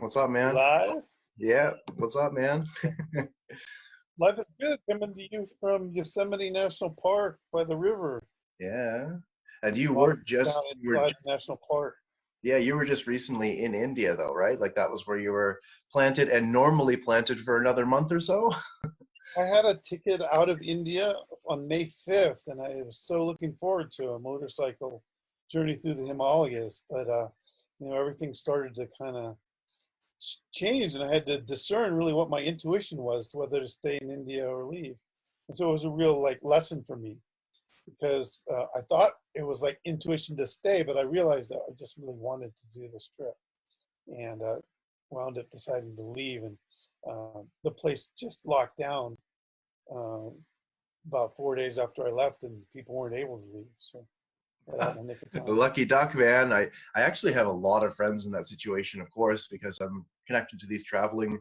What's up, man? Live? Yeah, what's up, man? Life is good. Coming to you from Yosemite National Park by the river. Yeah. And you were Walking down just inside the national park. yeah, you were just recently in India though, right? Like that was where you were planted and normally planted for another month or so? I had a ticket out of India on May 5th, and I was so looking forward to a motorcycle journey through the Himalayas. But, everything started to kind of change, and I had to discern really what my intuition was, whether to stay in India or leave. And so it was a real lesson for me. Because I thought it was like intuition to stay, but I realized that I just really wanted to do this trip, and wound up deciding to leave. And the place just locked down uh, about 4 days after I left, and people weren't able to leave. So I got my nick of The time. lucky duck, man. I actually have a lot of friends in that situation, of course, because I'm connected to these traveling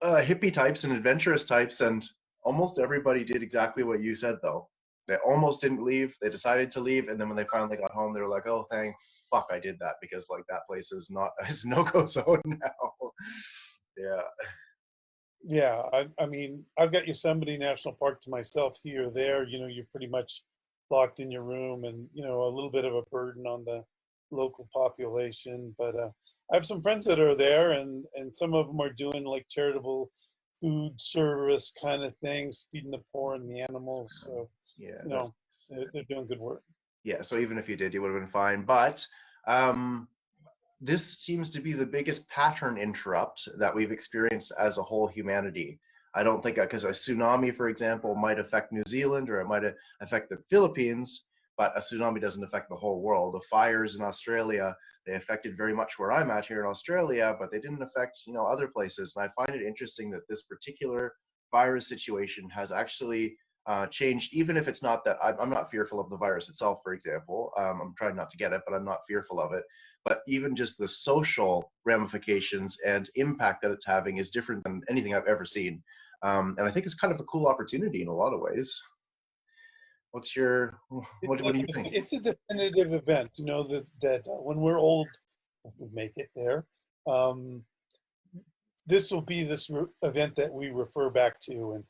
hippie types and adventurous types, and almost everybody did exactly what you said, though. They almost didn't leave. They decided to leave, and then when they finally got home, they were like, "Oh, thank fuck, I did that," because like that place is not it's no-go zone now. Yeah, Yeah, I mean, I've got Yosemite National Park to myself here or there. You're pretty much locked in your room, and a little bit of a burden on the local population. But I have some friends that are there, and some of them are doing like charitable food service kind of things, feeding the poor and the animals. So, yeah, you that's know, they're doing good work. yeah. So even if you did, you would have been fine. But um, this seems to be the biggest pattern interrupt that we've experienced as a whole humanity. I don't think because a tsunami, for example, might affect New Zealand or it might affect the Philippines, but a tsunami doesn't affect the whole world. The fires in Australia, they affected very much where I'm at here in Australia, but they didn't affect, other places. And I find it interesting that this particular virus situation has actually changed, even if it's not that I'm not fearful of the virus itself, for example. I'm trying not to get it, but I'm not fearful of it, but even just the social ramifications and impact that it's having is different than anything I've ever seen. And I think it's kind of a cool opportunity in a lot of ways. What's your, what do you think? It's a definitive event, that when we're old, if we make it there, um, this will be this event that we refer back to.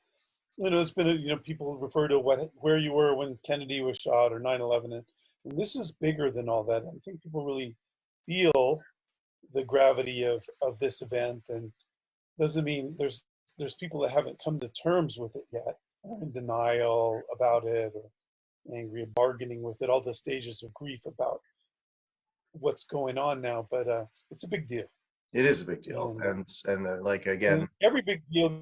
And it's been people refer to where you were when Kennedy was shot or 9/11, and this is bigger than all that. I think people really feel the gravity of this event, and doesn't mean there's people that haven't come to terms with it yet, are in denial about it, or angry, bargaining with it, all the stages of grief about what's going on now. But it's a big deal, It is a big deal, and and like again, and every big deal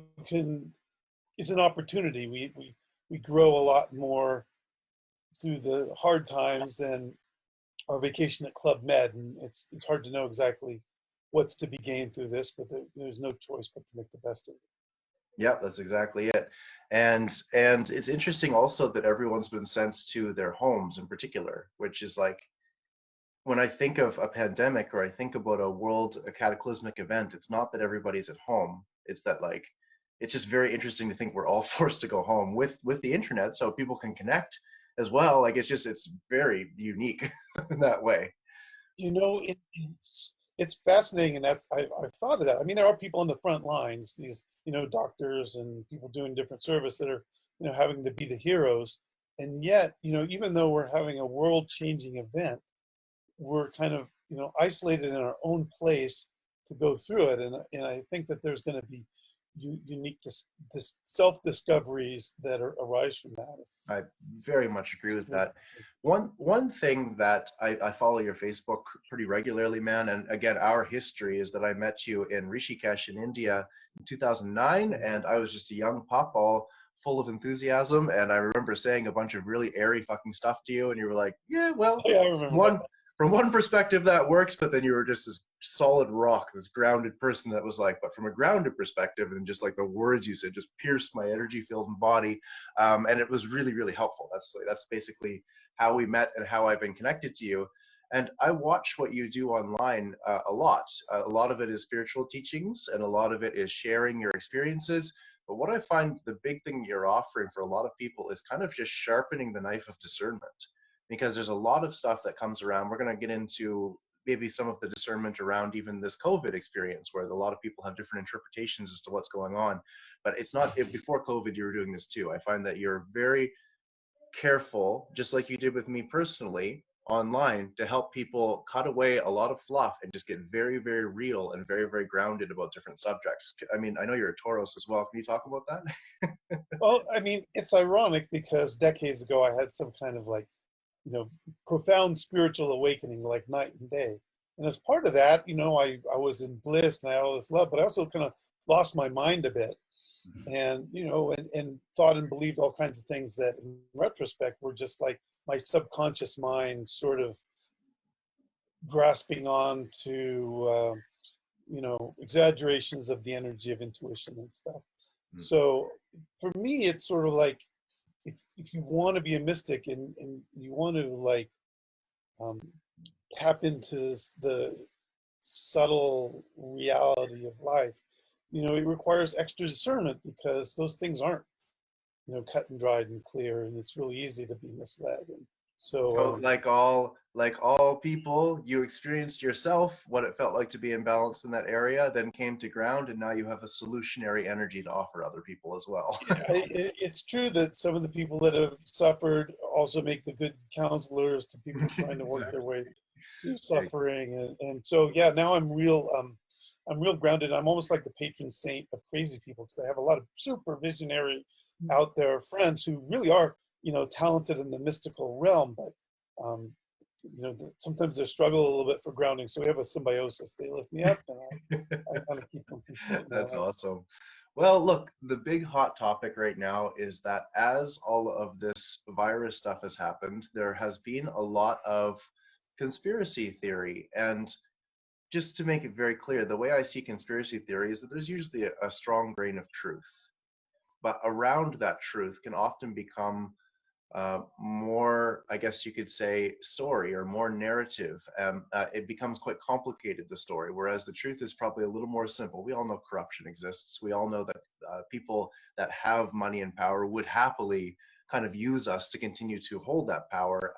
is an opportunity. We grow a lot more through the hard times than our vacation at Club Med, and it's hard to know exactly what's to be gained through this, but there's no choice but to make the best of it. yeah, that's exactly it. And it's interesting also that everyone's been sent to their homes in particular, which is like when I think of a pandemic or I think about a cataclysmic event, it's not that everybody's at home. It's that like it's just very interesting to think we're all forced to go home with the internet so people can connect as well. Like it's very unique in that way. It's fascinating, and I've thought of that. I mean, there are people on the front lines, these doctors and people doing different service that are having to be the heroes, and yet even though we're having a world-changing event, we're kind of isolated in our own place to go through it, and I think that there's going to be unique this self-discoveries that arise from that. I very much agree with It's that. One thing that I follow your Facebook pretty regularly, man, and again, our history is that I met you in Rishikesh in India in 2009, and I was just a young popball full of enthusiasm, and I remember saying a bunch of really airy fucking stuff to you, and you were like, "Yeah, well, Yeah, I remember one that. from one perspective that works," but then you were just this solid rock, this grounded person that was like, but from a grounded perspective, and just like the words you said just pierced my energy filled body, and it was really really helpful. That's basically how we met and how I've been connected to you. And I watch what you do online a lot. A lot of it is spiritual teachings, and a lot of it is sharing your experiences. But what I find the big thing you're offering for a lot of people is kind of just sharpening the knife of discernment, because there's a lot of stuff that comes around. We're going to get into maybe some of the discernment around even this COVID experience, where a lot of people have different interpretations as to what's going on. But it's not, if before COVID you were doing this too. I find that you're very careful, just like you did with me personally online, to help people cut away a lot of fluff and just get very, very real and very, very grounded about different subjects. I mean, I know you're a Taurus as well. Can you talk about that? Well, I mean, it's ironic because decades ago I had some kind of like, profound spiritual awakening, like night and day. And as part of that, I was in bliss and I had all this love, but I also kind of lost my mind a bit, and and thought and believed all kinds of things that in retrospect were just like my subconscious mind sort of grasping on to exaggerations of the energy of intuition and stuff. So for me it's sort of like, if you want to be a mystic and you want to like um, tap into the subtle reality of life, it requires extra discernment, because those things aren't cut and dried and clear, and it's really easy to be misled. And So, so like all people, you experienced yourself what it felt like to be imbalanced in that area, then came to ground, and now you have a solutionary energy to offer other people as well. it's true that some of the people that have suffered also make the good counselors to people trying to work their Exactly. way through suffering. And so yeah, now I'm real grounded. I'm almost like the patron saint of crazy people, because I have a lot of super visionary out there friends who really are talented in the mystical realm, but um, sometimes they struggle a little bit for grounding. So we have a symbiosis. They lift me up, and I kind of keep them from floating That's away. awesome. Well, look, the big hot topic right now is that as all of this virus stuff has happened, there has been a lot of conspiracy theory. And just to make it very clear, the way I see conspiracy theory is that there's usually a strong grain of truth, but around that truth can often become more, I guess you could say, story or more narrative. It becomes quite complicated, the story, whereas the truth is probably a little more simple. We all know corruption exists. We all know that people that have money and power would happily kind of use us to continue to hold that power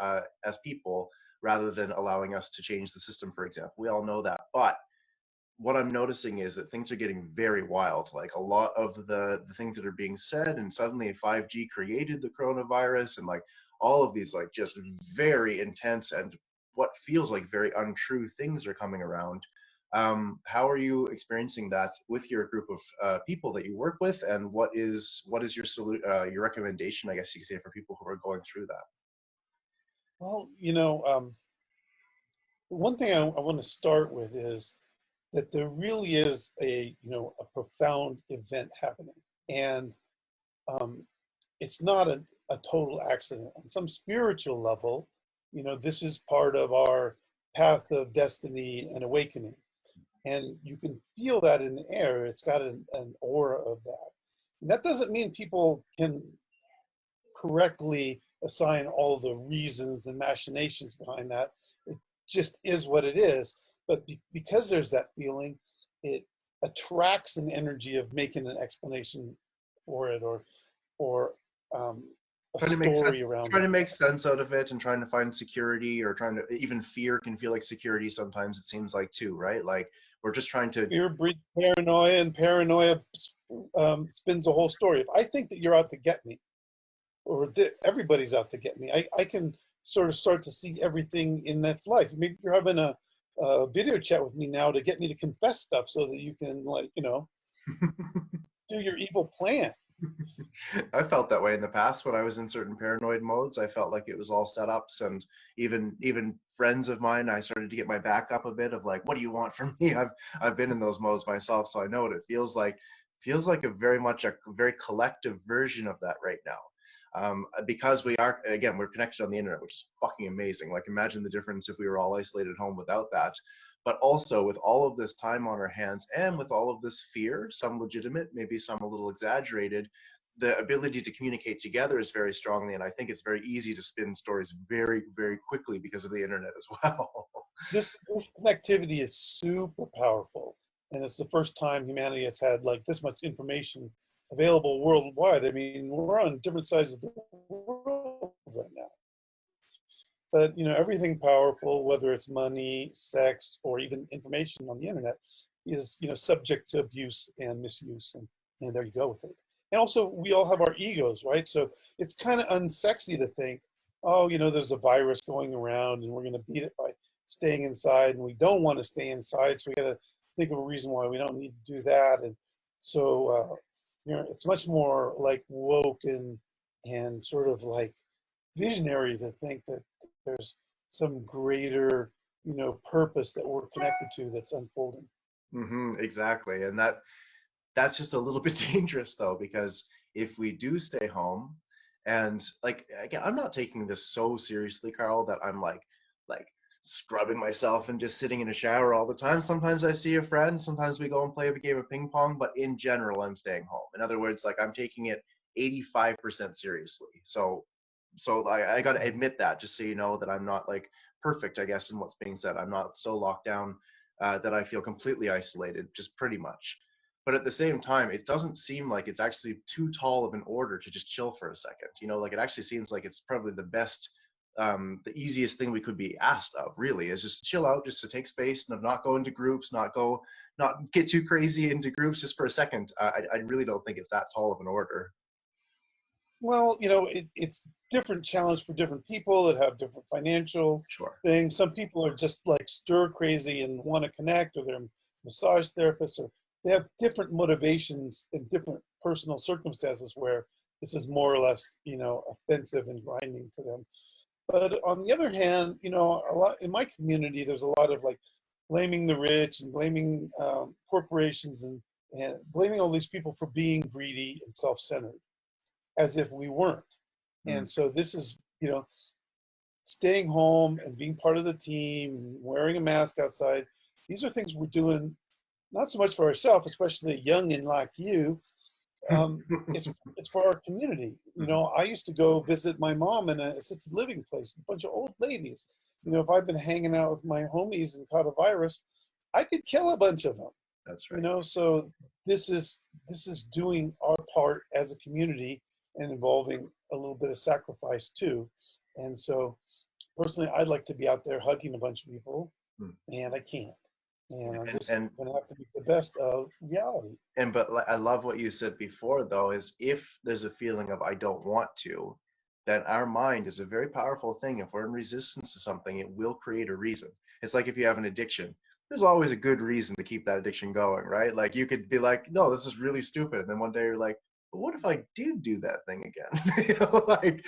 as people, rather than allowing us to change the system, for example. We all know that. But what I'm noticing is that things are getting very wild. Like a lot of the things that are being said, and suddenly 5G created the coronavirus, and like all of these like just very intense and what feels like very untrue things are coming around. How are you experiencing that with your group of people that you work with, and what is your your recommendation, I guess you could say, for people who are going through that? Well, one thing I want to start with is that there really is a profound event happening, and um, it's not a total accident. On some spiritual level, this is part of our path of destiny and awakening, and you can feel that in the air. It's got an aura of that, and that doesn't mean people can correctly assign all the reasons and machinations behind that. It just is what it is. But because there's that feeling, it attracts an energy of making an explanation for it, or um, a Trying to make sense, story around trying it. to make sense out of it, and trying to find security, or trying to, even fear can feel like security sometimes, it seems like, too, right? Like we're just trying to. Fear breeds paranoia, and paranoia spins a whole story. If I think that you're out to get me, or that everybody's out to get me, I can sort of start to see everything in that's life. Maybe you're having a video chat with me now to get me to confess stuff so that you can, like, do your evil plan. I felt that way in the past when I was in certain paranoid modes. I felt like it was all setups, and even friends of mine, I started to get my back up a bit of like, what do you want from me? I've been in those modes myself, so I know what it feels like. Feels like a very much a very collective version of that right now. Because we are, again, we're connected on the internet, which is fucking amazing. Like imagine the difference if we were all isolated at home without that. But also with all of this time on our hands, and with all of this fear, some legitimate, maybe some a little exaggerated, the ability to communicate together is very strongly, and I think it's very easy to spin stories very, very quickly because of the internet as well. This connectivity is super powerful, and it's the first time humanity has had like this much information available worldwide. I mean, we're on different sides of the world right now. But everything powerful, whether it's money, sex, or even information on the internet, is subject to abuse and misuse, and there you go with it. And also, we all have our egos, right? So it's kind of unsexy to think, oh, there's a virus going around, and we're going to beat it by staying inside, and we don't want to stay inside, so we got to think of a reason why we don't need to do that. And so it's much more like woke and sort of like visionary to think that there's some greater purpose that we're connected to that's unfolding. Exactly. And that's just a little bit dangerous though, because if we do stay home, and like again, I'm not taking this so seriously, Karl, that I'm like scrubbing myself and just sitting in a shower all the time. Sometimes I see a friend, sometimes we go and play a game of ping pong, but in general I'm staying home. In other words, like I'm taking it 85% seriously. So I got to admit that, just so you know, that I'm not like perfect, I guess, in what's being said. I'm not so locked down that I feel completely isolated, just pretty much. But at the same time, it doesn't seem like it's actually too tall of an order to just chill for a second. Like it actually seems like it's probably the best, the easiest thing we could be asked of, really, is just chill out, just to take space and not go into groups, not get too crazy into groups just for a second. I really don't think it's that tall of an order. Well, it's different challenge for different people that have different financial Sure. things. Some people are just like stir crazy and want to connect, or they're massage therapists, or they have different motivations and different personal circumstances where this is more or less, offensive and grinding to them. But on the other hand, a lot in my community, there's a lot of like blaming the rich and blaming corporations and blaming all these people for being greedy and self-centered, as if we weren't. And so this is, staying home and being part of the team, wearing a mask outside. These are things we're doing not so much for ourselves, especially young and like you. It's for our community. I used to go visit my mom in an assisted living place, a bunch of old ladies. If I've been hanging out with my homies and caught a virus, I could kill a bunch of them. That's right. So this is doing our part as a community and involving a little bit of sacrifice too. And so personally, I'd like to be out there hugging a bunch of people, and I can't. And I'm just And going to have to make the best of reality. but I love what you said before, though, is if there's a feeling of I don't want to, then our mind is a very powerful thing. If we're in resistance to something, it will create a reason. It's like if you have an addiction, there's always a good reason to keep that addiction going, right? Like you could be like, no, this is really stupid. And then one day you're like, but what if I did do that thing again? Like,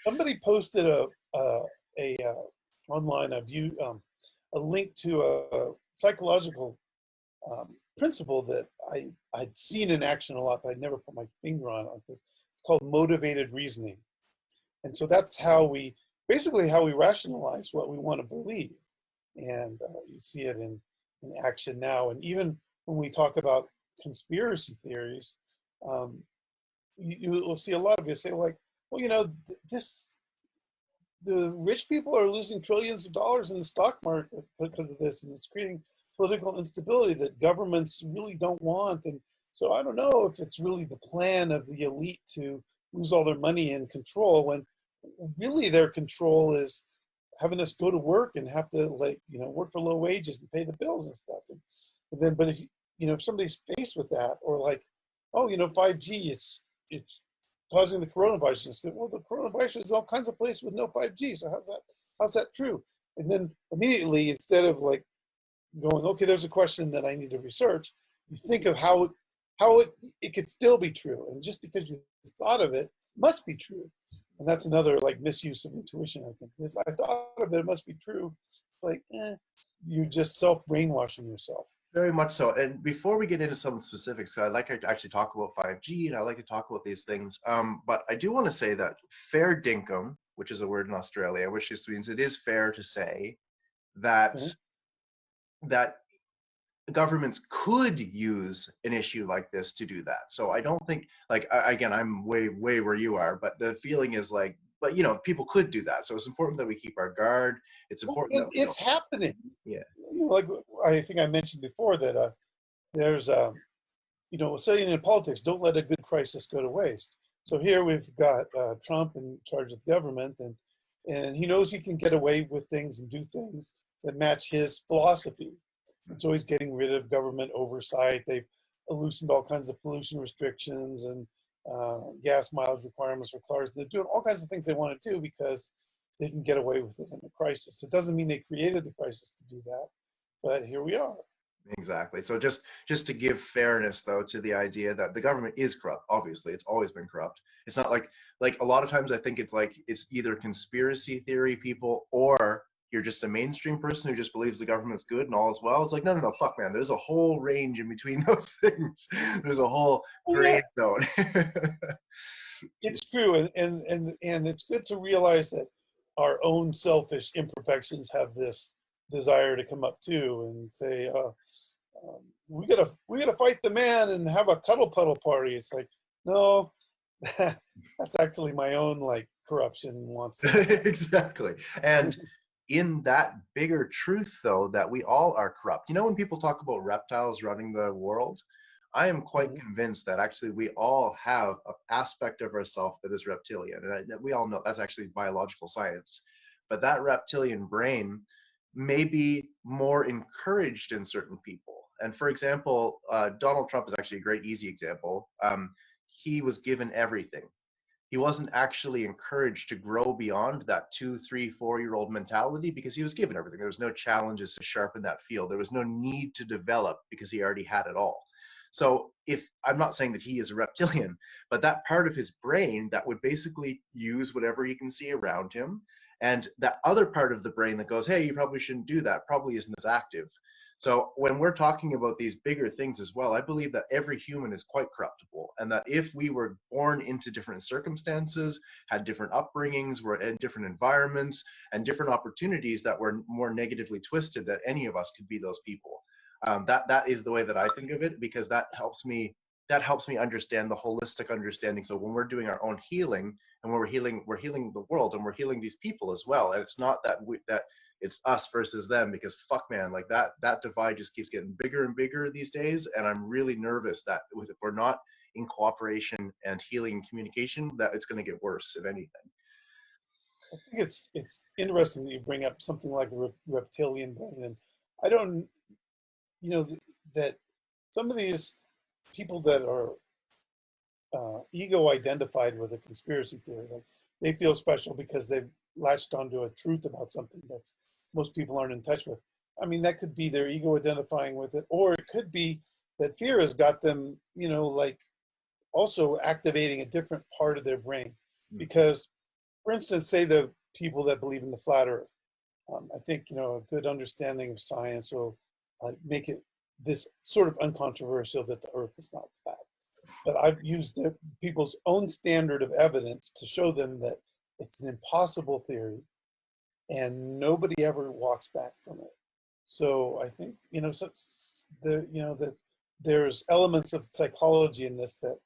Somebody posted a online a link to a psychological principle that I'd seen in action a lot, but I'd never put my finger on it. It's called motivated reasoning. And so that's how we rationalize what we want to believe. And you see it in action now. And even when we talk about conspiracy theories, you will see a lot of you say, like, well, the rich people are losing trillions of dollars in the stock market because of this, and it's creating political instability that governments really don't want. And so I don't know if it's really the plan of the elite to lose all their money and control, when really their control is having us go to work and have to work for low wages and pay the bills and stuff. And then, but if somebody's faced with that, or like, 5G, it's causing the coronavirus. Well, the coronavirus is all kinds of places with no 5G. So how's that true? And then immediately, instead of like going, okay, there's a question that I need to research, you think of how it could still be true. And just because you thought of it must be true. And that's another like misuse of intuition, I think. This, I thought of it, it must be true. Like, you're just self-brainwashing yourself. very much so. And before we get into some specifics, I'd like to actually talk about 5G, and I like to talk about these things. But I do want to say that fair dinkum, which is a word in Australia, which just means it is fair to say that that governments could use an issue like this to do that. So I don't think, like, again, I'm way where you are, but the feeling is like, but people could do that. So it's important that we keep our guard. It's important that it's happening. Yeah. Like I think I mentioned before that there's saying in politics, don't let a good crisis go to waste. So here we've got Trump in charge of the government, and and he knows he can get away with things and do things that match his philosophy. And so he's getting rid of government oversight. They've loosened all kinds of pollution restrictions and gas mileage requirements for cars. They're doing all kinds of things they want to do because they can get away with it in a crisis. It doesn't mean they created the crisis to do that, but here we are. Exactly. So just to give fairness though to the idea that the government is corrupt. Obviously, it's always been corrupt. It's not like a lot of times I think it's like it's either conspiracy theory people or you're just a mainstream person who just believes the government's good and all is well. It's like no, fuck man. There's a whole range in between those things. There's a whole Well, yeah, gray zone. it's true, and it's good to realize that our own selfish imperfections have this desire to come up too and say, we gotta fight the man and have a cuddle puddle party. It's like, no, that's actually my own like corruption wants that. Exactly. And in that bigger truth, though, that we all are corrupt. You know, when people talk about reptiles running the world, I am quite Mhm. convinced that actually we all have an aspect of ourselves that is reptilian. And that we all know that's actually biological science. But that reptilian brain may be more encouraged in certain people. And for example, Donald Trump is actually a great, easy example. He was given everything. He wasn't actually encouraged to grow beyond that 2, 3, 4-year-old mentality because he was given everything. There was no challenges to sharpen that field. There was no need to develop because he already had it all. So if I'm not saying that he is a reptilian, but that part of his brain that would basically use whatever he can see around him, and that other part of the brain that goes, hey, you probably shouldn't do that, probably isn't as active. So when we're talking about these bigger things as well, I believe that every human is quite corruptible, and that if we were born into different circumstances, had different upbringings, were in different environments, and different opportunities that were more negatively twisted, that any of us could be those people. That is the way that I think of it, because that helps me understand the holistic understanding. So when we're doing our own healing and when we're healing the world and we're healing these people as well, and it's not that it's us versus them, because fuck man, like that divide just keeps getting bigger and bigger these days, and I'm really nervous that if we're not in cooperation and healing and communication, that it's going to get worse if anything. I think it's interesting that you bring up something like the reptilian brain, and I don't, that some of these people that are ego identified with a conspiracy theory, like they feel special because they've latched onto a truth about something that's most people aren't in touch with. I mean, that could be their ego identifying with it, or it could be that fear has got them, like also activating a different part of their brain. Because, for instance, say the people that believe in the flat Earth, I think a good understanding of science will make it this sort of uncontroversial that the Earth is not flat. But I've used people's own standard of evidence to show them that it's an impossible theory, and nobody ever walks back from it. So I think that there's elements of psychology in this that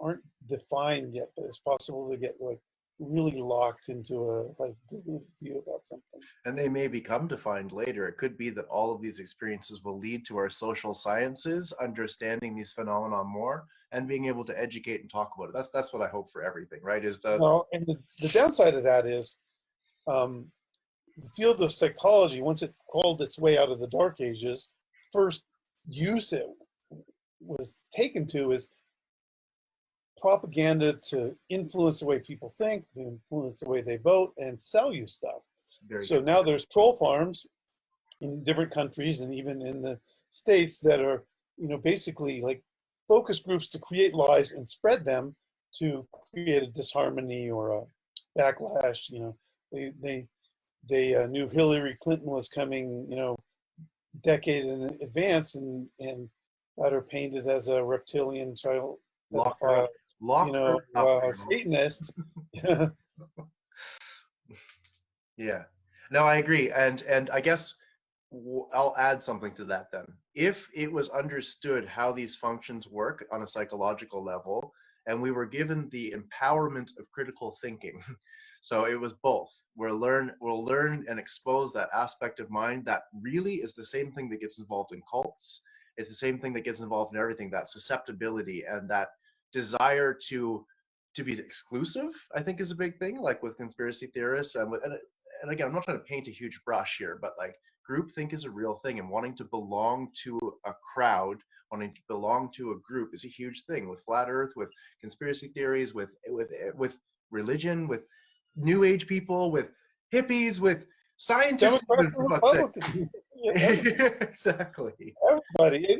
aren't defined yet, but it's possible to get like really locked into a like deluded view about something. And they may become defined later. It could be that all of these experiences will lead to our social sciences understanding these phenomena more and being able to educate and talk about it. That's what I hope for everything, right? Is the Well, and the downside of that is um, the field of psychology, once it crawled its way out of the Dark Ages, first use it was taken to is propaganda to influence the way people think, to influence the way they vote, and sell you stuff. very So good. now there's troll farms in different countries and even in the States that are, basically like focus groups to create lies and spread them to create a disharmony or a backlash. They knew Hillary Clinton was coming, decade in advance, and got her painted as a reptilian child Lock her pedophile, up. Lock her up, Karl. Satanist. Yeah. No, I agree. And I guess I'll add something to that then. If it was understood how these functions work on a psychological level, and we were given the empowerment of critical thinking, so it was both. We'll learn and expose that aspect of mind that really is the same thing that gets involved in cults. It's the same thing that gets involved in everything, that susceptibility and that desire to to be exclusive, I think, is a big thing, like with conspiracy theorists. And again, I'm not trying to paint a huge brush here, but like groupthink is a real thing, and wanting to belong to a crowd, wanting to belong to a group is a huge thing with flat Earth, with conspiracy theories, with religion, with New Age people, with hippies, with scientists, Democrats even, and for fuck's sake. Republicans. Yeah, everybody. Exactly. Everybody.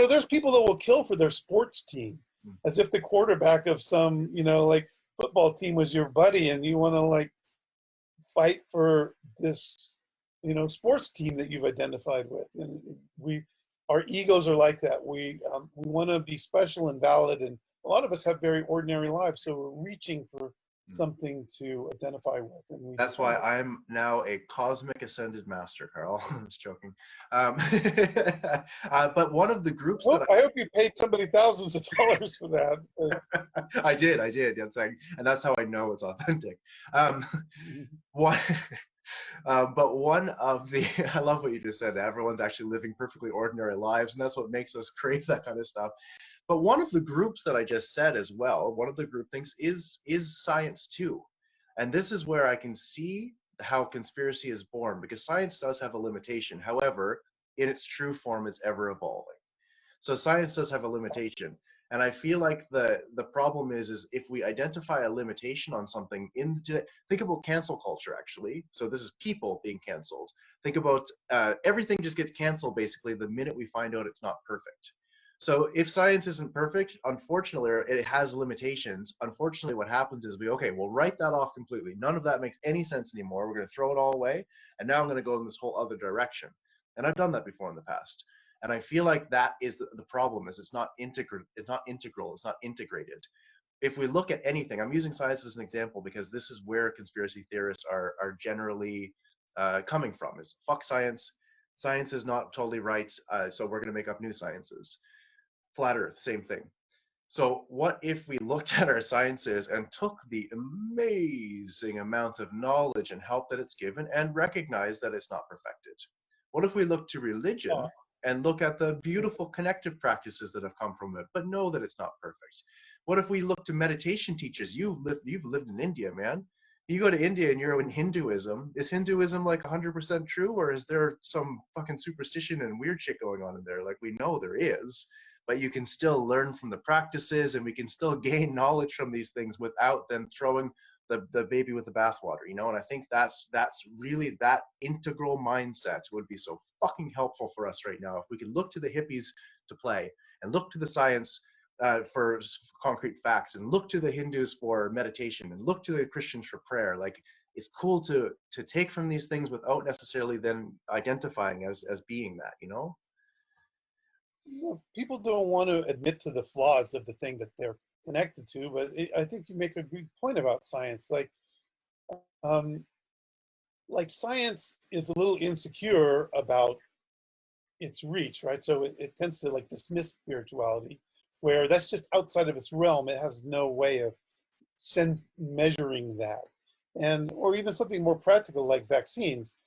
There's people that will kill for their sports team, as if the quarterback of some, like football team was your buddy, and you want to like fight for this, sports team that you've identified with. And our egos are like that. We want to be special and valid, and a lot of us have very ordinary lives, so we're reaching for something to identify with, and we That's why defend it. I'm now a cosmic ascended master, Karl. I'm just joking. But one of the groups that I hope you paid somebody thousands of dollars for that. I did. And that's how I know it's authentic. Um, one, but one of the, I love what you just said. Everyone's actually living perfectly ordinary lives, and that's what makes us crave that kind of stuff. But one of the groups that I just said as well, one of the group things is science too. And this is where I can see how conspiracy is born, because science does have a limitation. However, in its true form, it's ever evolving. So science does have a limitation. And I feel like the problem is if we identify a limitation on something think about cancel culture actually. So this is people being canceled. Think about everything just gets canceled basically the minute we find out it's not perfect. So if science isn't perfect, unfortunately, or it has limitations. Unfortunately, what happens is we'll write that off completely. None of that makes any sense anymore. We're going to throw it all away, and now I'm going to go in this whole other direction. And I've done that before in the past. And I feel like that is the problem is it's not integral, it's not integrated. If we look at anything, I'm using science as an example because this is where conspiracy theorists are generally coming from. Is fuck science. Science is not totally right, so we're going to make up new sciences. Flat Earth, same thing. So what if we looked at our sciences and took the amazing amount of knowledge and help that it's given and recognized that it's not perfected? What if we look to religion and look at the beautiful connective practices that have come from it, but know that it's not perfect? What if we look to meditation teachers? You've lived in India, man. You go to India and you're in Hinduism. Is Hinduism like 100% true, or is there some fucking superstition and weird shit going on in there? Like we know there is, but you can still learn from the practices, and we can still gain knowledge from these things without then throwing the baby with the bathwater, And I think that's really that integral mindset would be so fucking helpful for us right now if we could look to the hippies to play and look to the science for concrete facts, and look to the Hindus for meditation, and look to the Christians for prayer. Like it's cool to take from these things without necessarily then identifying as being that. People don't want to admit to the flaws of the thing that they're connected to, but I think you make a good point about science. Um, like science is a little insecure about its reach, right? So it tends to like dismiss spirituality, where that's just outside of its realm. It has no way of measuring that, and or even something more practical like vaccines.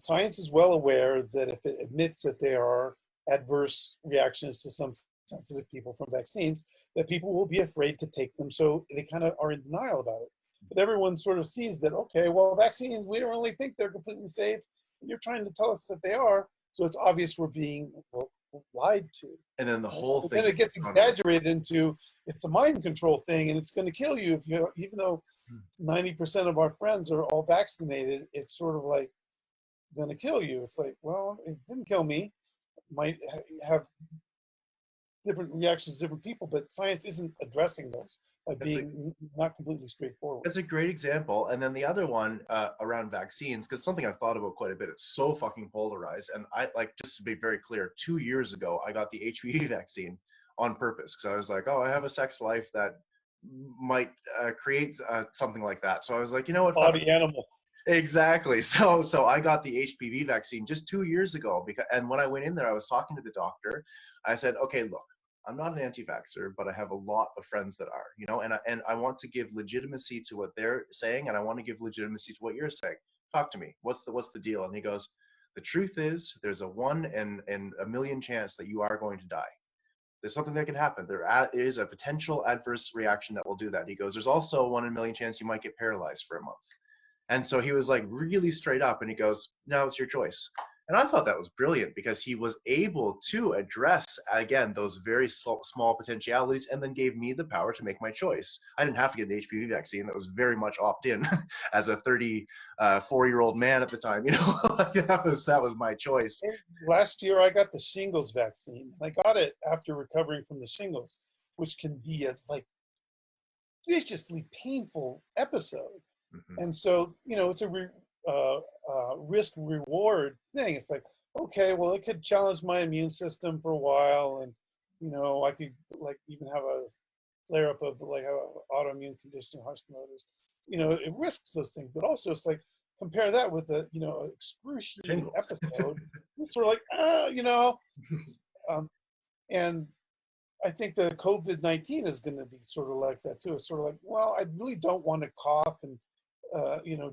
Science is well aware that if it admits that there are adverse reactions to some sensitive people from vaccines, that people will be afraid to take them, so they kind of are in denial about it. But everyone sort of sees that, okay, well, vaccines, we don't really think they're completely safe. You're trying to tell us that they are, so it's obvious we're being lied to. And then the whole But thing. then it gets exaggerated into it's a mind control thing, and it's going to kill you if you. Even though 90% of our friends are all vaccinated, it's sort of like going to kill you. It's like, well, it didn't kill me. It might have different reactions to different people, but science isn't addressing those by being not completely straightforward. That's a great example. And then the other one around vaccines, because something I've thought about quite a bit. It's so fucking polarized. And I like, just to be very clear, 2 years ago, I got the HPV vaccine on purpose because I was like, oh, I have a sex life that might create something like that. So I was like, you know what? Body animal. Exactly. So I got the HPV vaccine just 2 years ago and when I went in there, I was talking to the doctor. I said, okay, look, I'm not an anti-vaxxer, but I have a lot of friends that are, and I want to give legitimacy to what they're saying, and I want to give legitimacy to what you're saying. Talk to me. What's the deal? And he goes, the truth is, there's a 1 in a million chance that you are going to die. There's something that can happen. Is a potential adverse reaction that will do that. He goes, there's also a 1 in a million chance you might get paralyzed for a month. And so he was like really straight up, and he goes, no, it's your choice. And I thought that was brilliant because he was able to address, again, those very small potentialities and then gave me the power to make my choice. I didn't have to get an HPV vaccine. That was very much opt-in as a 34-year-old man at the time. Like that was my choice. Last year, I got the shingles vaccine. I got it after recovering from the shingles, which can be a viciously painful episode. Mm-hmm. And so, it's a risk reward thing. It's like, okay, well, it could challenge my immune system for a while, and I could even have a flare up of an autoimmune condition, Hashimoto's. It risks those things, but also it's like compare that with the excruciating episode. It's sort of like and I think the COVID-19 is going to be sort of like that too. It's sort of like, well, I really don't want to cough and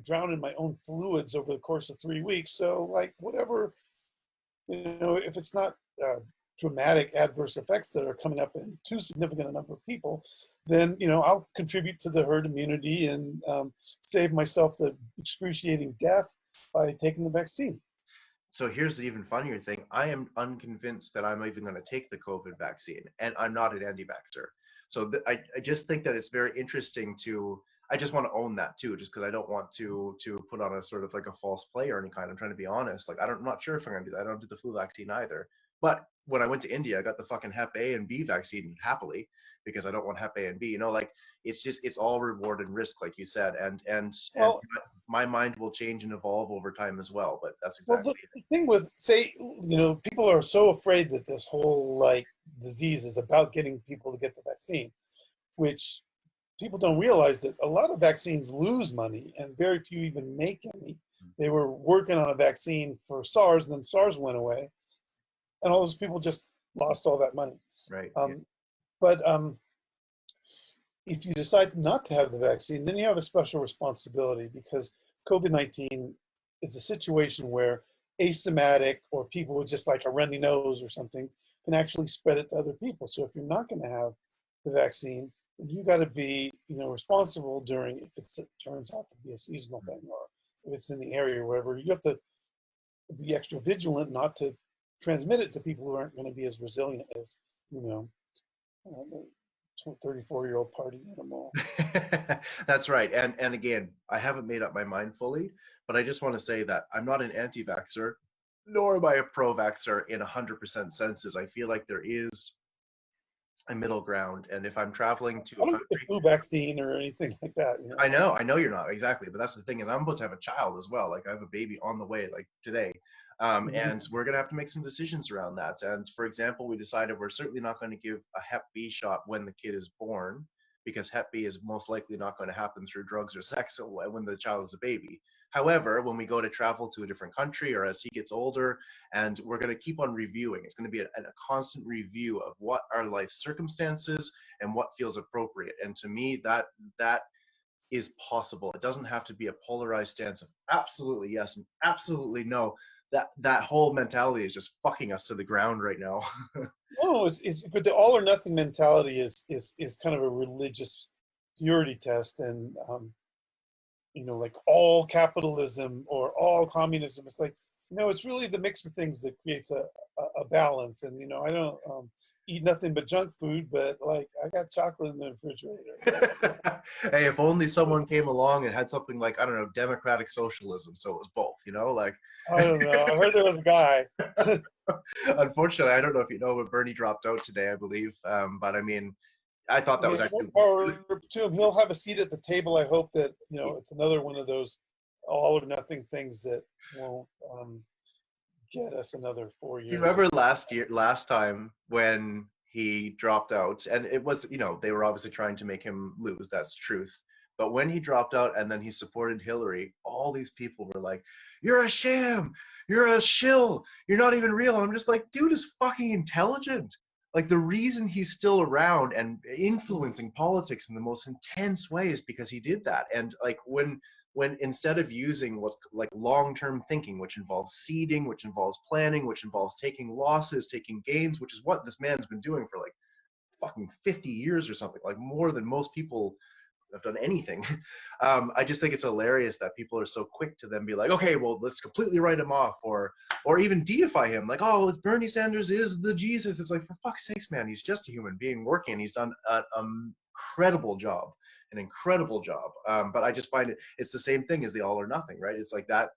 drown in my own fluids over the course of 3 weeks. So whatever, if it's not dramatic adverse effects that are coming up in too significant a number of people, then, I'll contribute to the herd immunity and save myself the excruciating death by taking the vaccine. So here's the even funnier thing. I am unconvinced that I'm even going to take the COVID vaccine, and I'm not an anti-vaxxer. So I just think that it's very interesting I just want to own that too, just because I don't want to put on a sort of like a false play or any kind. I'm trying to be honest. I'm not sure if I'm going to do that. I don't do the flu vaccine either. But when I went to India, I got the fucking Hep A and B vaccine happily because I don't want Hep A and B. It's all reward and risk, like you said, and my mind will change and evolve over time as well. But that's exactly the thing with people are so afraid that this whole disease is about getting people to get the vaccine, which people don't realize that a lot of vaccines lose money and very few even make any. They were working on a vaccine for SARS, and then SARS went away, and all those people just lost all that money. Right. But if you decide not to have the vaccine, then you have a special responsibility because COVID-19 is a situation where asymptomatic or people with just like a runny nose or something can actually spread it to other people. So if you're not going to have the vaccine, then you got to be, responsible during, if it turns out to be a seasonal thing or if it's in the area or wherever, you have to be extra vigilant not to transmit it to people who aren't going to be as resilient as, the 34-year-old party animal. That's right. And again, I haven't made up my mind fully, but I just want to say that I'm not an anti-vaxxer, nor am I a pro-vaxxer in 100% senses. I feel like there is a middle ground, and if I'm traveling to I don't get the flu vaccine or anything like that. I know you're not, exactly, but that's the thing, and I'm about to have a child as well. Like I have a baby on the way, like today. And we're going to have to make some decisions around that. And for example, we decided we're certainly not going to give a Hep B shot when the kid is born, because Hep B is most likely not going to happen through drugs or sex when the child is a baby. However, when we go to travel to a different country or as he gets older, and we're going to keep on reviewing, it's going to be a constant review of what our life circumstances and what feels appropriate. And to me, that is possible. It doesn't have to be a polarized stance of absolutely yes and absolutely no. That whole mentality is just fucking us to the ground right now. No, but the all or nothing mentality is kind of a religious purity test, and like all capitalism or all communism. It's like, it's really the mix of things that creates a balance. And I don't eat nothing but junk food, but I got chocolate in the refrigerator. So. Hey, if only someone came along and had something like, I don't know, democratic socialism, so it was both, I don't know. I heard there was a guy. Unfortunately, I don't know if you know, but Bernie dropped out today, I believe. But I mean, I thought that was actually. Or to him, he'll have a seat at the table. I hope that it's another one of those all or nothing things that won't get us another 4 years. You remember last time when he dropped out, and it was, they were obviously trying to make him lose. That's the truth. But when he dropped out and then he supported Hillary, all these people were like, "You're a sham. You're a shill. You're not even real." And I'm just like, dude is fucking intelligent. Like the reason he's still around and influencing politics in the most intense way is because he did that. And like when instead of using what's like long-term thinking, which involves seeding, which involves planning, which involves taking losses, taking gains, which is what this man's been doing for like fucking 50 years or something, like more than most people have done anything. I just think it's hilarious that people are so quick to then be like, okay, well, let's completely write him off, or even deify him, like, oh, Bernie Sanders is the Jesus. It's like, for fuck's sakes, man, he's just a human being working. He's done an incredible job, an incredible job. But I just find it's the same thing as the all or nothing, right? It's like that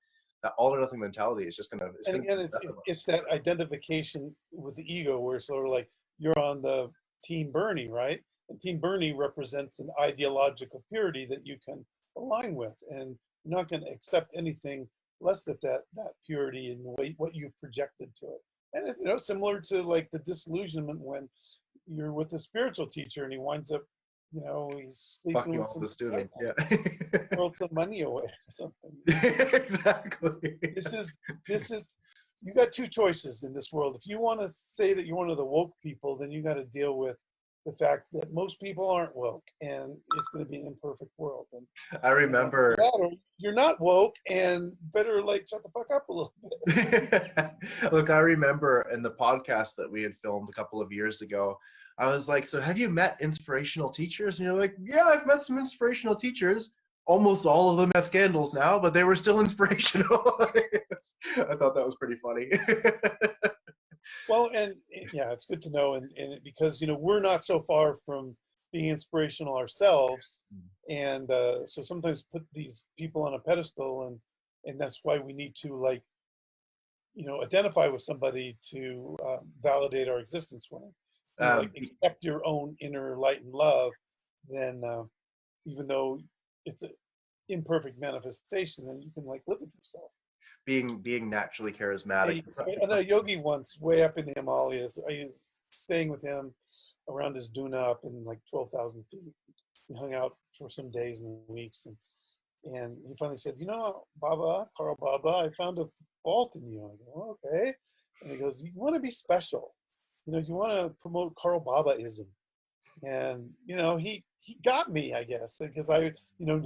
all or nothing mentality is just gonna And be again, the death of it's us. that identification with the ego, where it's sort of like you're on the Team Bernie, right? And Team Bernie represents an ideological purity that you can align with, and you're not going to accept anything less than that purity and the way what you've projected to it. And it's, similar to like the disillusionment when you're with a spiritual teacher and he winds up, he's sleeping Fucking with all some the students, disciples, yeah. throw some money away or something. Exactly. This is this is you got two choices in this world. If you want to say that you're one of the woke people, then you got to deal with the fact that most people aren't woke, and it's going to be an imperfect world. And I remember. that, or you're not woke, and better like shut the fuck up a little bit. Look, I remember in the podcast that we had filmed a couple of years ago, I was like, so have you met inspirational teachers? And you're like, yeah, I've met some inspirational teachers. Almost all of them have scandals now, but they were still inspirational. I thought that was pretty funny. Well, and yeah, it's good to know, and because we're not so far from being inspirational ourselves, and so sometimes put these people on a pedestal, and that's why we need to like identify with somebody to validate our existence. When like um, accept your own inner light and love, then even though it's an imperfect manifestation, then you can like live with yourself. being naturally charismatic. I know a yogi once, way up in the Himalayas. I was staying with him around his duna up in like 12,000 feet. We hung out for some days and weeks, and he finally said, Baba, Karl Baba, I found a fault in you. I go, okay. And he goes, you want to be special. You want to promote Karl Babaism. And, he got me, I guess, because I,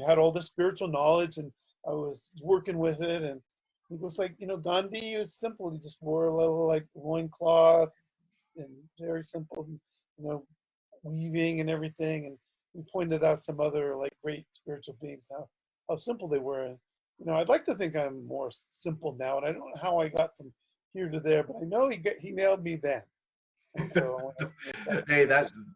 had all this spiritual knowledge and I was working with it. And he goes like, Gandhi was simple. He just wore a little like loincloth and very simple, weaving and everything. And we pointed out some other like great spiritual beings, how simple they were. And, I'd like to think I'm more simple now. And I don't know how I got from here to there, but I know he nailed me then. And so I want to make that. Hey,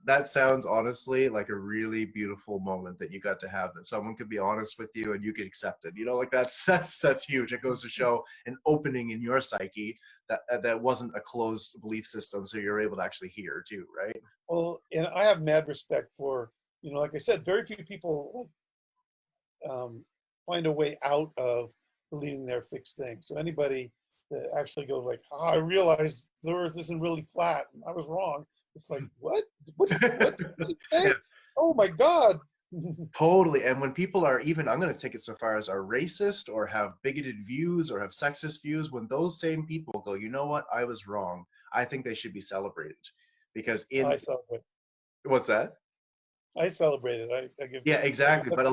that sounds honestly like a really beautiful moment that you got to have, that someone could be honest with you and you could accept it. Like that's huge. It goes to show an opening in your psyche that wasn't a closed belief system, so you're able to actually hear too, right? Well, and I have mad respect for, like I said, very few people find a way out of believing their fixed thing. So anybody that actually goes like, I realize the earth isn't really flat and I was wrong. It's like, what? What did you say? Yeah, Oh my God. totally. And when people are even, I'm going to take it so far as are racist or have bigoted views or have sexist views, when those same people go, you know what, I was wrong, I think they should be celebrated. Because I celebrate. what's that? I celebrate it. I give Yeah, exactly. that's really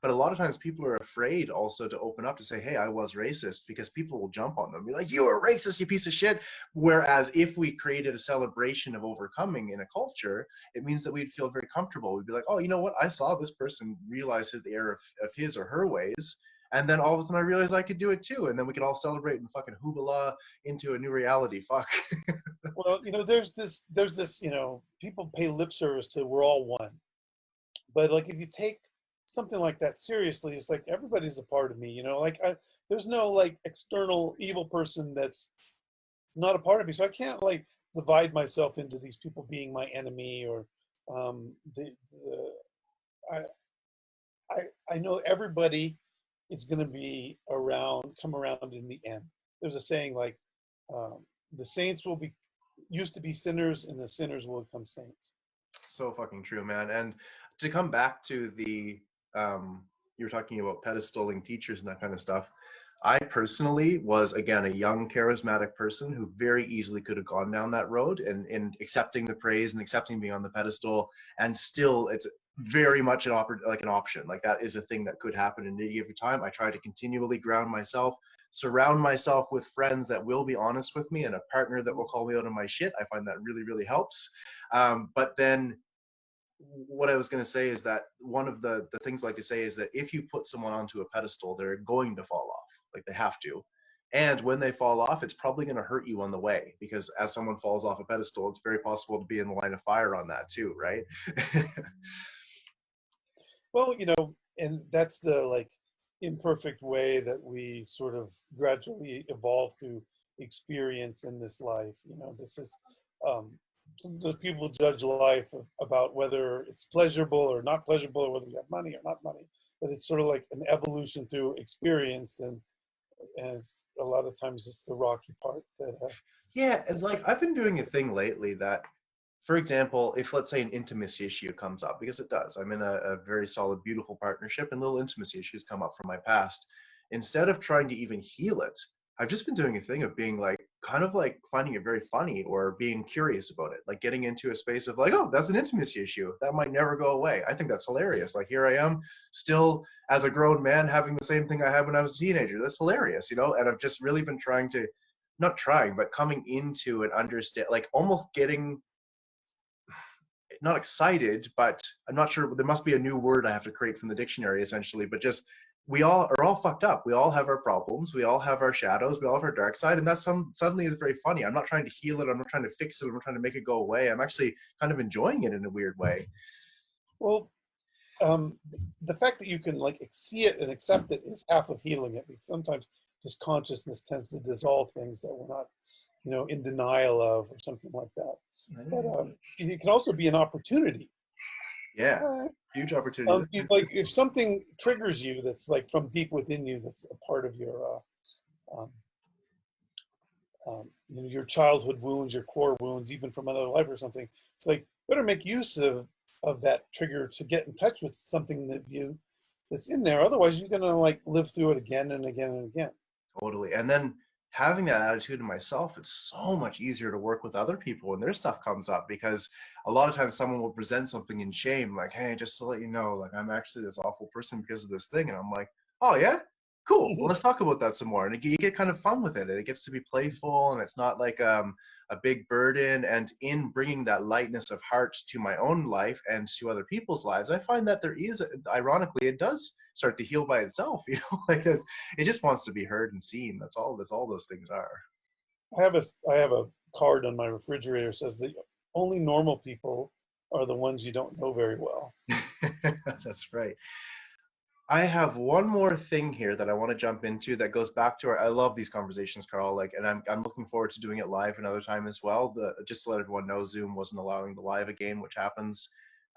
But a lot of times people are afraid also to open up to say, hey, I was racist, because people will jump on them, be like, you were racist, you piece of shit. Whereas if we created a celebration of overcoming in a culture, it means that we'd feel very comfortable. We'd be like, oh, you know what? I saw this person realize the error of his or her ways. And then all of a sudden I realized I could do it too. And then we could all celebrate and fucking hoobala into a new reality. Fuck. well, there's this, people pay lip service to we're all one. But like if you take something like that seriously, it's like everybody's a part of me, like there's no like external evil person that's not a part of me. So I can't like divide myself into these people being my enemy or the I, I know everybody is going to be come around in the end. There's a saying like the saints will be used to be sinners and the sinners will become saints. So fucking true, man. And to come back to you were talking about pedestaling teachers and that kind of stuff. I personally was, again, a young, charismatic person who very easily could have gone down that road and accepting the praise and accepting being on the pedestal. And still, very much like an option. Like that is a thing that could happen in any given time. I try to continually ground myself, surround myself with friends that will be honest with me, and a partner that will call me out on my shit. I find that really, really helps. But then what I was going to say is that one of the things I like to say is that if you put someone onto a pedestal, they're going to fall off. Like they have to. And when they fall off, it's probably going to hurt you on the way, because as someone falls off a pedestal, it's very possible to be in the line of fire on that too, right? Well, and that's the like imperfect way that we sort of gradually evolve through experience in this life. This is um, sometimes people judge life about whether it's pleasurable or not pleasurable, or whether you have money or not money. But it's sort of like an evolution through experience, and it's, a lot of times it's the rocky part that. Yeah, and like I've been doing a thing lately that, for example, if let's say an intimacy issue comes up, because it does, I'm in a very solid, beautiful partnership, and little intimacy issues come up from my past. Instead of trying to even heal it, I've just been doing a thing of being like, kind of like finding it very funny or being curious about it, like getting into a space of like, oh, that's an intimacy issue. That might never go away. I think that's hilarious. Like here I am, still as a grown man, having the same thing I had when I was a teenager. That's hilarious, you know? And I've just really been trying to, not trying, but coming into and understand, like almost getting not excited, but I'm not sure. There must be a new word I have to create from the dictionary, essentially. But just we all are all fucked up. We all have our problems. We all have our shadows. We all have our dark side, and that suddenly is very funny. I'm not trying to heal it. I'm not trying to fix it. I'm not trying to make it go away. I'm actually kind of enjoying it in a weird way. Well, the fact that you can like see it and accept it is half of healing it, because sometimes just consciousness tends to dissolve things that we're not, in denial of, or something like that. But it can also be an opportunity. Yeah, huge opportunity. If something triggers you, that's like from deep within you, that's a part of your um, your childhood wounds, your core wounds, even from another life or something. It's like better make use of that trigger to get in touch with something that's in there. Otherwise, you're gonna like live through it again and again and again. Totally. And then having that attitude in myself, it's so much easier to work with other people when their stuff comes up, because a lot of times someone will present something in shame, like, hey, just to let you know, like I'm actually this awful person because of this thing. And I'm like, oh yeah, cool. Well, let's talk about that some more. And you get kind of fun with it. And it gets to be playful, and it's not like a big burden. And in bringing that lightness of heart to my own life and to other people's lives, I find that there is, ironically, it does start to heal by itself. Like it just wants to be heard and seen. That's all those things are. I have a card on my refrigerator that says that only normal people are the ones you don't know very well. That's right. I have one more thing here that I want to jump into that goes back to I love these conversations, Karl. Like, and I'm looking forward to doing it live another time as well. Just to let everyone know, Zoom wasn't allowing the live again, which happens.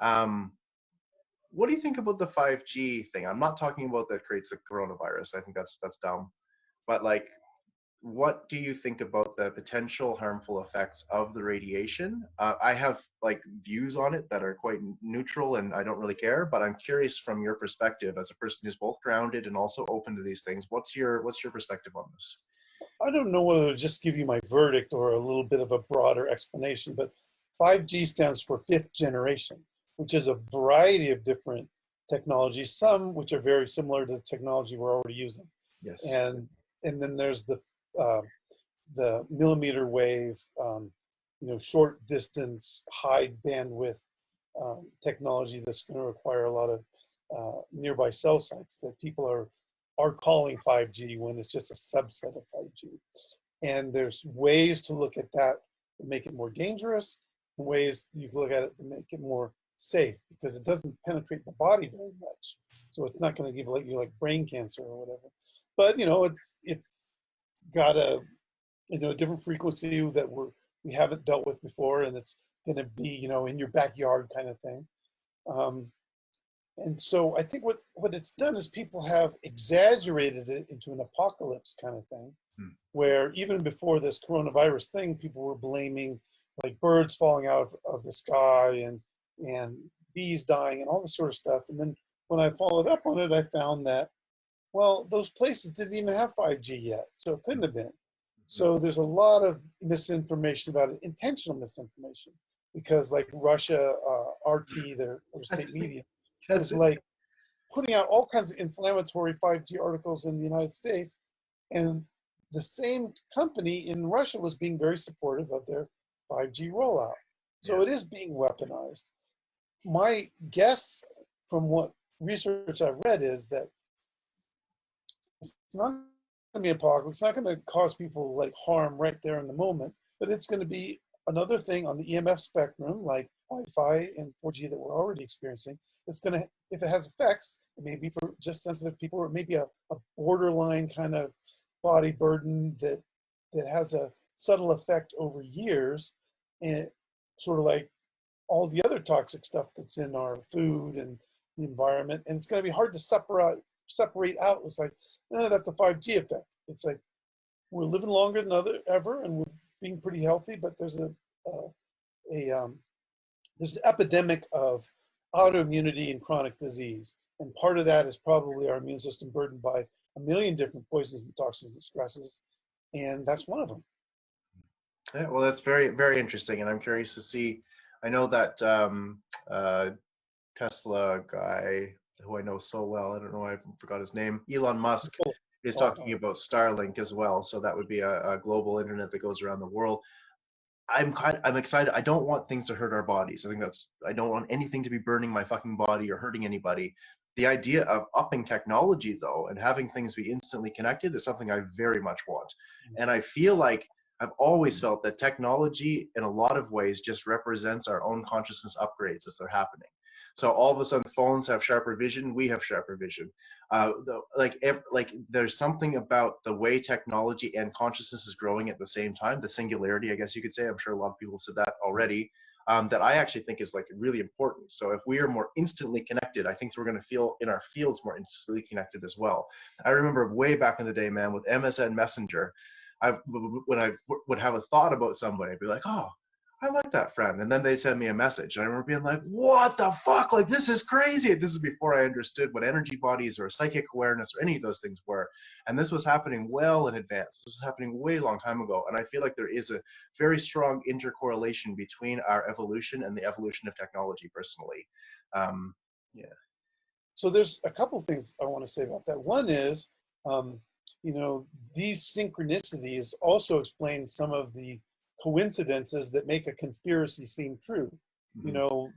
Um, what do you think about the 5G thing? I'm not talking about that creates the coronavirus. I think that's dumb. But like, what do you think about the potential harmful effects of the radiation? I have like views on it that are quite neutral, and I don't really care. But I'm curious from your perspective, as a person who's both grounded and also open to these things. What's your perspective on this? I don't know whether to just give you my verdict or a little bit of a broader explanation, but 5G stands for fifth generation, which is a variety of different technologies, some which are very similar to the technology we're already using. Yes. And then there's the millimeter wave, short distance, high bandwidth technology that's going to require a lot of nearby cell sites that people are calling 5G when it's just a subset of 5G. And there's ways to look at that to make it more dangerous, and ways you can look at it to make it more safe, because it doesn't penetrate the body very much. So it's not going to give you like brain cancer or whatever. But it's got a different frequency that we haven't dealt with before, and it's going to be in your backyard kind of thing. And so I think what it's done is people have exaggerated it into an apocalypse kind of thing, where even before this coronavirus thing, people were blaming like birds falling out of the sky and bees dying and all this sort of stuff. And then when I followed up on it, I found that, well, those places didn't even have 5G yet, so it couldn't have been. So there's a lot of misinformation about it, intentional misinformation. because like Russia, RT, their state That's it. media, That's was it. like putting out all kinds of inflammatory 5G articles in the United States, and the same company in Russia was being very supportive of their 5G rollout. So Yeah. it is being weaponized. My guess from what research I've read is that it's not going to be apocalypse. It's not going to cause people like harm right there in the moment, but it's going to be another thing on the EMF spectrum, like Wi-Fi and 4G that we're already experiencing. It's going to, if it has effects, it may be for just sensitive people, or it may be a borderline kind of body burden that has a subtle effect over years, and sort of like all the other toxic stuff that's in our food and the environment. And it's going to be hard to separate out. It's like, that's a 5G effect. It's like we're living longer than ever, and we're being pretty healthy, but there's there's an epidemic of autoimmunity and chronic disease, and part of that is probably our immune system burdened by a million different poisons and toxins and stresses, and that's one of them. Yeah, well, that's very, very interesting, and I'm curious to see. I know that Tesla guy who I know so well, I don't know, I forgot his name, Elon Musk, is talking about Starlink as well. So that would be a global internet that goes around the world. I'm excited. I don't want things to hurt our bodies. I don't want anything to be burning my fucking body or hurting anybody. The idea of upping technology though and having things be instantly connected is something I very much want. And I feel like I've always felt that technology in a lot of ways just represents our own consciousness upgrades as they're happening. So all of a sudden phones have sharper vision, we have sharper vision. Like there's something about the way technology and consciousness is growing at the same time, the singularity, I guess you could say. I'm sure a lot of people have said that already. That I actually think is like really important. So if we are more instantly connected, I think we're going to feel in our fields more instantly connected as well. I remember way back in the day, man, with MSN Messenger, when I would have a thought about somebody, I'd be like, oh, I like that friend. And then they send me a message. And I remember being like, what the fuck? Like, this is crazy. This is before I understood what energy bodies or psychic awareness or any of those things were. And this was happening well in advance. This was happening way long time ago. And I feel like there is a very strong intercorrelation between our evolution and the evolution of technology, personally. Yeah. So there's a couple things I want to say about that. One is, um, these synchronicities also explain some of the coincidences that make a conspiracy seem true. You Mm-hmm. know,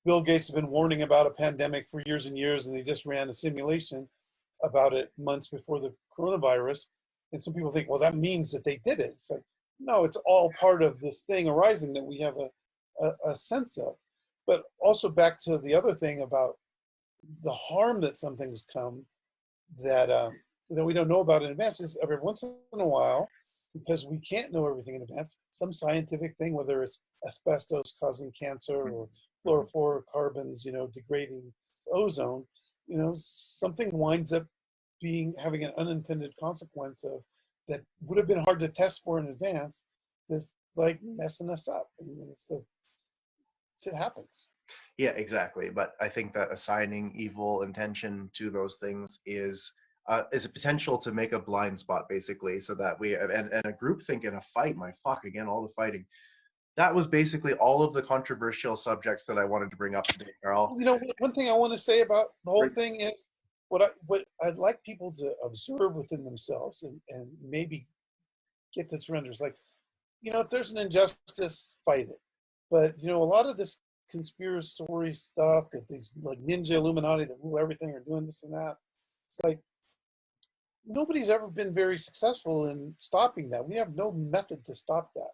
Bill Gates has been warning about a pandemic for years and years, and they just ran a simulation about it months before the coronavirus. And some people think, well, that means that they did it. It's like, no, it's all part of this thing arising that we have a sense of. But also back to the other thing about the harm that some things come that that we don't know about in advance is every once in a while, because we can't know everything in advance, some scientific thing, whether it's asbestos causing cancer or fluorocarbons, degrading ozone, something winds up having an unintended consequence of that would have been hard to test for in advance, that's like messing us up. And it happens. Yeah, exactly. But I think that assigning evil intention to those things is a potential to make a blind spot, basically, so that and a group think in a fight. My fuck, again, all the fighting. That was basically all of the controversial subjects that I wanted to bring up today, Karl. One thing I want to say about the whole thing is what I'd like people to observe within themselves and maybe get to surrender. It's like, if there's an injustice, fight it. But a lot of this conspiracy stuff that these like ninja Illuminati that rule everything are doing this and that. It's like nobody's ever been very successful in stopping that. We have no method to stop that.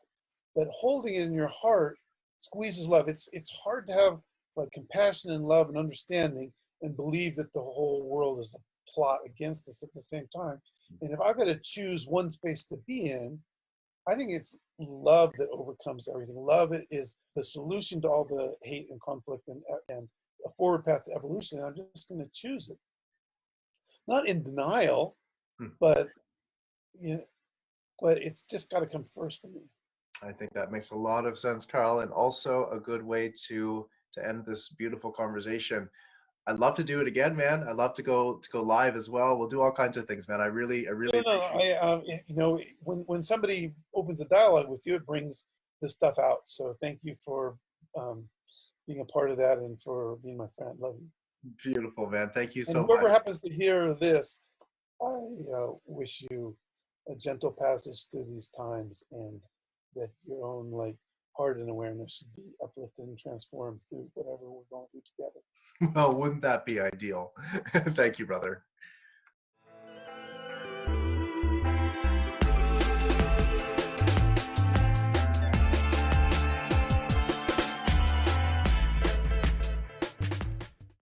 But holding it in your heart squeezes love. It's hard to have like compassion and love and understanding and believe that the whole world is a plot against us at the same time. And if I've got to choose one space to be in, I think it's love that overcomes everything. Love is the solution to all the hate and conflict and a forward path to evolution. And I'm just going to choose it. Not in denial, but but it's just got to come first for me. I think that makes a lot of sense, Karl, and also a good way to end this beautiful conversation. I'd love to do it again, man. I'd love to go live as well. We'll do all kinds of things, man. I really appreciate it. When somebody opens a dialogue with you, it brings this stuff out. So thank you for being a part of that and for being my friend. Love you. Beautiful, man. Thank you And so whoever much. happens to hear this, I wish you a gentle passage through these times, and that your own like heart and awareness should be uplifted and transformed through whatever we're going through together. Well, wouldn't that be ideal? Thank you, brother.